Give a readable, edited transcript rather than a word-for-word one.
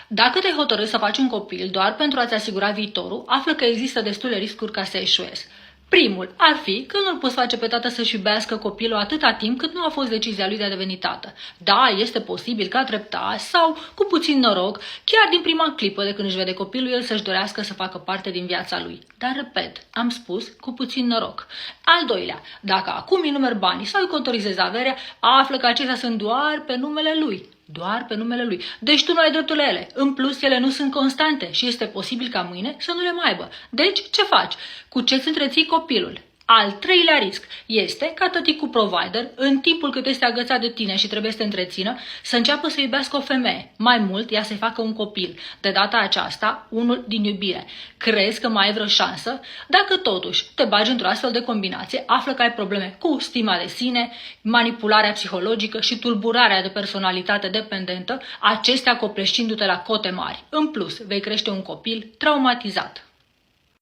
Dacă te-ai hotărât să faci un copil doar pentru a-ți asigura viitorul, află că există destule riscuri ca să eșuezi. Primul ar fi că nu-l poți face pe tată să-și iubească copilul atâta timp cât nu a fost decizia lui de a deveni tată. Da, este posibil ca treptat sau cu puțin noroc, chiar din prima clipă de când își vede copilul, el să-și dorească să facă parte din viața lui. Dar, repet, am spus, cu puțin noroc. Al doilea, dacă acum îi numeri banii sau îi contorizezi averea, află că acestea sunt doar pe numele lui. Doar pe numele lui. Deci tu nu ai dreptul la ele. În plus, ele nu sunt constante și este posibil ca mâine să nu le mai aibă. Deci, ce faci? Cu ce îți întreții copilul? Al treilea risc este ca tăticul provider, în timpul cât este agățat de tine și trebuie să te întrețină, să înceapă să iubească o femeie. Mai mult, ea să-i facă un copil. De data aceasta, unul din iubire. Crezi că mai ai vreo șansă? Dacă totuși te bagi într-o astfel de combinație, află că ai probleme cu stima de sine, manipularea psihologică și tulburarea de personalitate dependentă, acestea copleșindu-te la cote mari. În plus, vei crește un copil traumatizat.